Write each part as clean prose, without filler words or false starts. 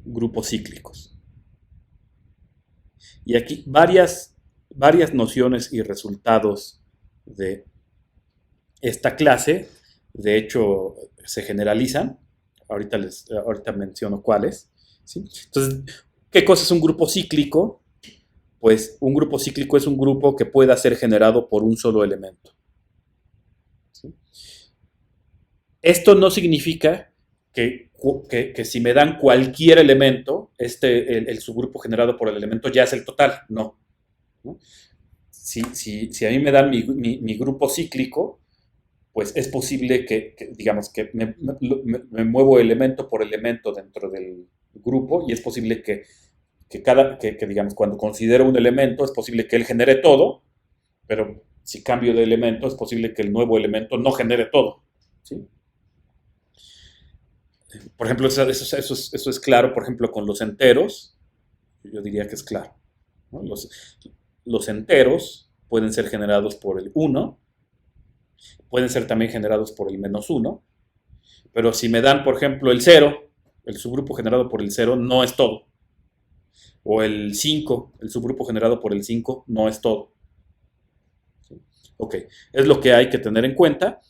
grupos cíclicos. Y aquí varias nociones y resultados de esta clase, de hecho, se generalizan. Ahorita menciono cuáles. ¿Sí? Entonces, ¿qué cosa es un grupo cíclico? Pues un grupo cíclico es un grupo que pueda ser generado por un solo elemento. ¿Sí? Esto no significa que si me dan cualquier elemento, el subgrupo generado por el elemento ya es el total. No. ¿No? Si a mí me dan mi grupo cíclico, pues es posible digamos, que me muevo elemento por elemento dentro del grupo y es posible digamos, cuando considero un elemento, es posible que él genere todo, pero si cambio de elemento, es posible que el nuevo elemento no genere todo. ¿Sí? Por ejemplo, eso es claro, por ejemplo, con los enteros, yo diría que es claro. ¿No? Los enteros pueden ser generados por el 1, pueden ser también generados por el -1, pero si me dan, por ejemplo, el 0, el subgrupo generado por el 0 no es todo. O el 5, el subgrupo generado por el 5 no es todo. ¿Sí? Ok, es lo que hay que tener en cuenta.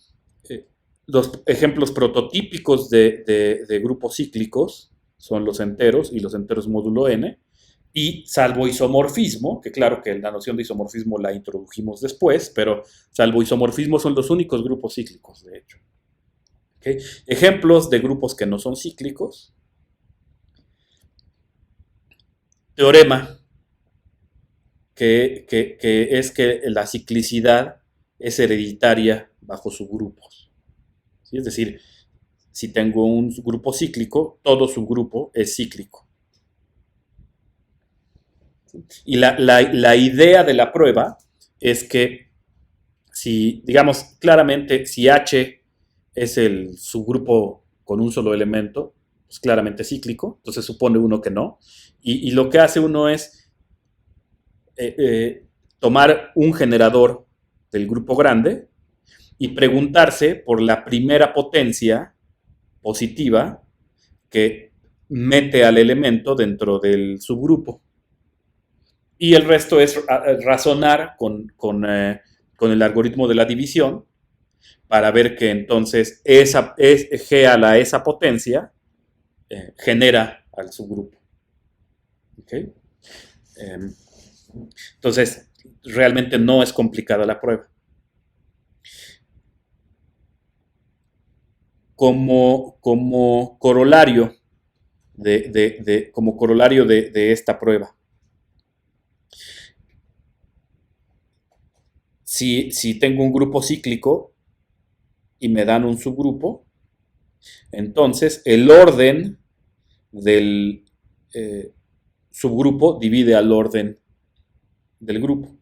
Los ejemplos prototípicos de grupos cíclicos son los enteros y los enteros módulo n. Y salvo isomorfismo, que claro que la noción de isomorfismo la introdujimos después, pero salvo isomorfismo son los únicos grupos cíclicos, de hecho. ¿Okay? Ejemplos de grupos que no son cíclicos. Teorema, que es que la ciclicidad es hereditaria bajo subgrupos. ¿Sí? Es decir, si tengo un grupo cíclico, todo subgrupo es cíclico. Y la idea de la prueba es que si, digamos, claramente, si H es el subgrupo con un solo elemento, pues claramente cíclico, entonces supone uno que no. Y lo que hace uno es tomar un generador del grupo grande y preguntarse por la primera potencia positiva que mete al elemento dentro del subgrupo. Y el resto es razonar con el algoritmo de la división para ver que entonces G a la esa potencia genera al subgrupo. ¿Okay? Entonces, realmente no es complicada la prueba. Como corolario de esta prueba, si tengo un grupo cíclico y me dan un subgrupo, entonces el orden del subgrupo divide al orden del grupo.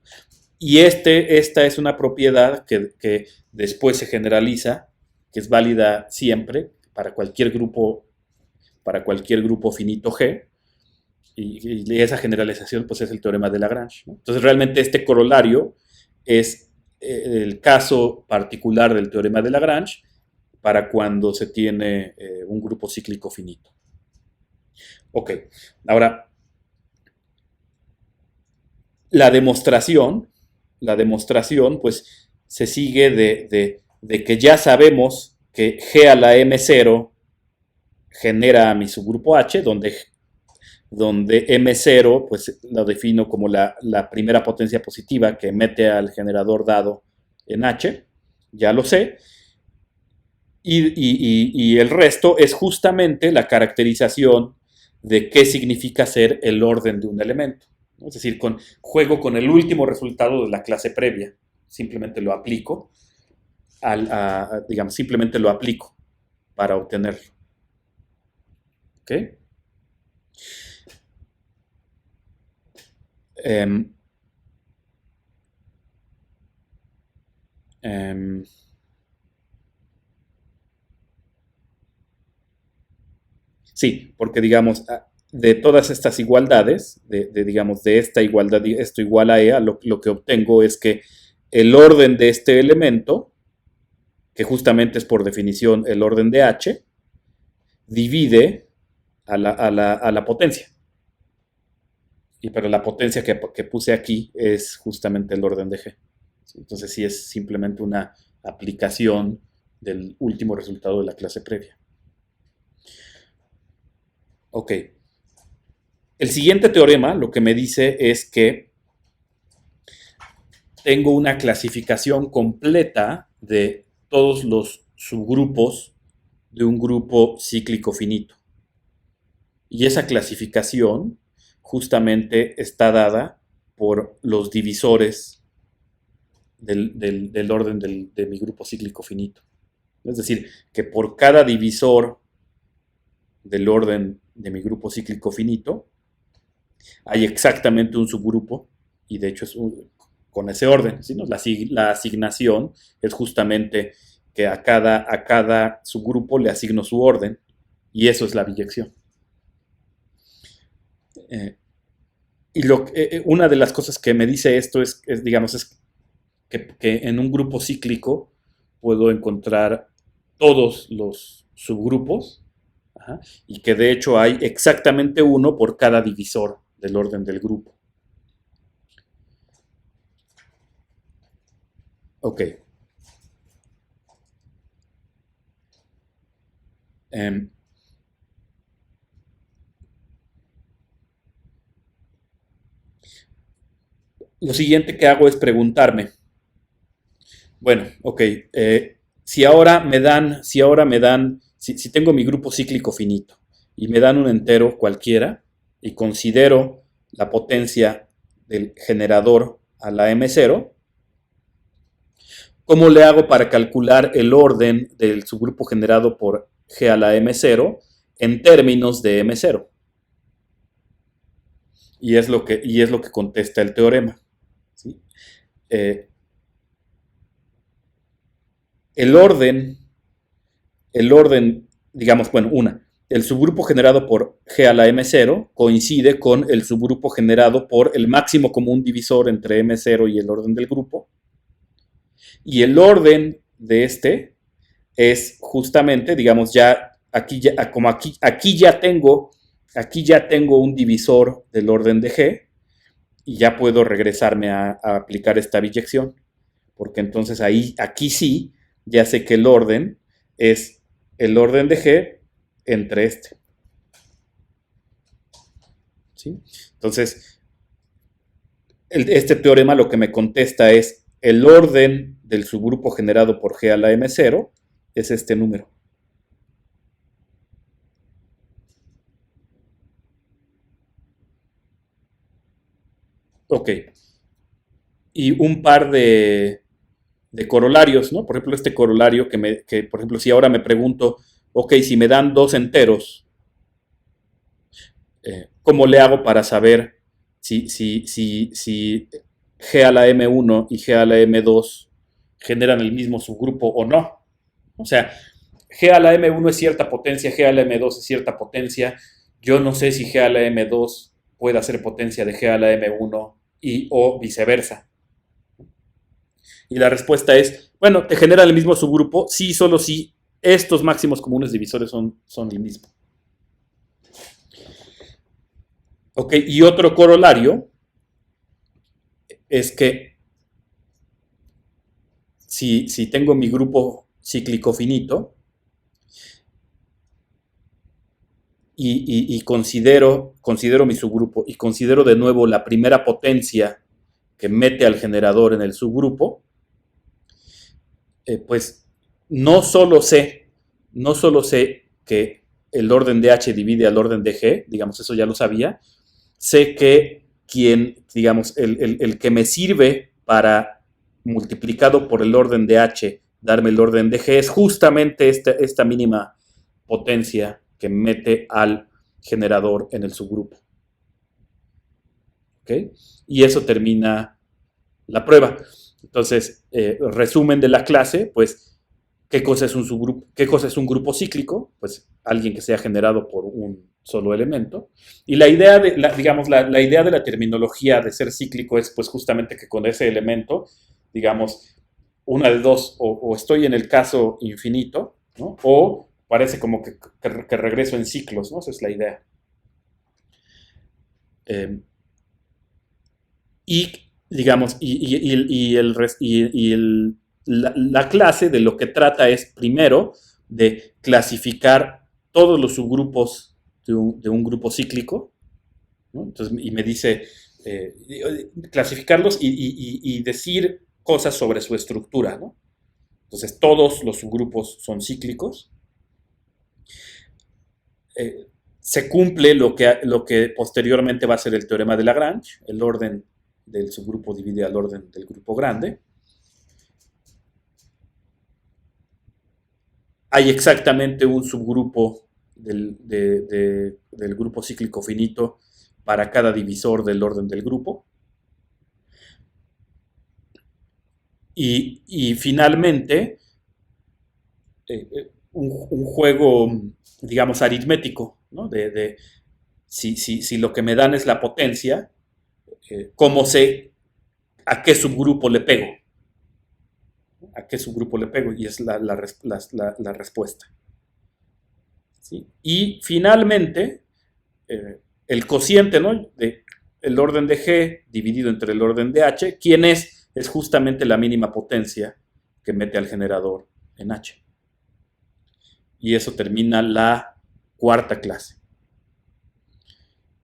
Y esta es una propiedad que después se generaliza, que es válida siempre para cualquier grupo finito G. Y esa generalización pues es el teorema de Lagrange, ¿no? Entonces realmente este corolario es el caso particular del teorema de Lagrange para cuando se tiene un grupo cíclico finito. Ok, ahora la demostración pues se sigue de que ya sabemos que G a la M0 genera mi subgrupo H, donde M0 pues lo defino como la primera potencia positiva que mete al generador dado en H, ya lo sé, y el resto es justamente la caracterización de qué significa ser el orden de un elemento. ¿No? Es decir, juego con el último resultado de la clase previa, simplemente lo aplico, digamos, simplemente lo aplico para obtenerlo. ¿Ok? Um, um, sí, porque digamos, de todas estas igualdades, digamos, de esta igualdad, esto igual a E, lo que obtengo es que el orden de este elemento, que justamente es por definición el orden de H, divide a la potencia. Pero la potencia que puse aquí es justamente el orden de G. Entonces sí es simplemente una aplicación del último resultado de la clase previa. Ok. El siguiente teorema lo que me dice es que tengo una clasificación completa de todos los subgrupos de un grupo cíclico finito. Y esa clasificación justamente está dada por los divisores del orden de mi grupo cíclico finito. Es decir, que por cada divisor del orden de mi grupo cíclico finito hay exactamente un subgrupo, y de hecho es con ese orden, ¿sí? La asignación es justamente que a cada subgrupo le asigno su orden, y eso es la biyección. Una de las cosas que me dice esto es que en un grupo cíclico puedo encontrar todos los subgrupos, y que de hecho hay exactamente uno por cada divisor del orden del grupo. Ok. Lo siguiente que hago es preguntarme, bueno, ok, si tengo mi grupo cíclico finito y me dan un entero cualquiera y considero la potencia del generador a la M0, ¿cómo le hago para calcular el orden del subgrupo generado por G a la M0 en términos de M0? Y es lo que contesta el teorema. ¿Sí? El orden, digamos, bueno, el subgrupo generado por G a la M0 coincide con el subgrupo generado por el máximo común divisor entre M0 y el orden del grupo. Y el orden de este es justamente, digamos, aquí ya tengo un divisor del orden de G, y ya puedo regresarme a aplicar esta biyección, porque entonces aquí sí, ya sé que el orden es el orden de G entre este. ¿Sí? Entonces, este teorema lo que me contesta es el orden del subgrupo generado por G a la M0 es este número. Ok. Y un par de corolarios, ¿no? Por ejemplo, este corolario por ejemplo, si ahora me pregunto, ok, si me dan dos enteros, ¿cómo le hago para saber si G a la M1 y G a la M2 generan el mismo subgrupo o no? O sea, G a la M1 es cierta potencia, G a la M2 es cierta potencia. Yo no sé si G a la M2 puede hacer potencia de G a la M1 o viceversa. Y la respuesta es, bueno, te genera el mismo subgrupo, sí, solo si estos máximos comunes divisores son el mismo. Ok, y otro corolario es que si tengo mi grupo cíclico finito y considero mi subgrupo y considero de nuevo la primera potencia que mete al generador en el subgrupo, pues no solo sé que el orden de H divide al orden de G, digamos, eso ya lo sabía, sé que el que me sirve para, multiplicado por el orden de H, darme el orden de G, es justamente esta mínima potencia que mete al generador en el subgrupo. ¿Ok? Y eso termina la prueba. Entonces, resumen de la clase, pues, ¿qué cosa es un subgrupo? ¿Qué cosa es un grupo cíclico? Pues alguien que sea generado por un solo elemento. Y la idea de la terminología de ser cíclico es pues justamente que con ese elemento, digamos, una de dos, o estoy en el caso infinito, ¿no? O parece como que regreso en ciclos, ¿no? Esa es la idea. Eh, y, digamos, la clase de lo que trata es, primero, de clasificar todos los subgrupos de un grupo cíclico, ¿no? Entonces, y me dice, clasificarlos y decir cosas sobre su estructura, ¿no? Entonces, todos los subgrupos son cíclicos. Se cumple lo que posteriormente va a ser el teorema de Lagrange, el orden del subgrupo divide al orden del grupo grande. Hay exactamente un subgrupo del grupo cíclico finito para cada divisor del orden del grupo. Y finalmente, un juego, digamos, aritmético, ¿no? Si lo que me dan es la potencia, ¿cómo sé a qué subgrupo le pego? ¿A qué subgrupo le pego? Y es la respuesta. ¿Sí? Y finalmente, el cociente, ¿no? El orden de G dividido entre el orden de H, ¿quién es? Es justamente la mínima potencia que mete al generador en H. Y eso termina la cuarta clase.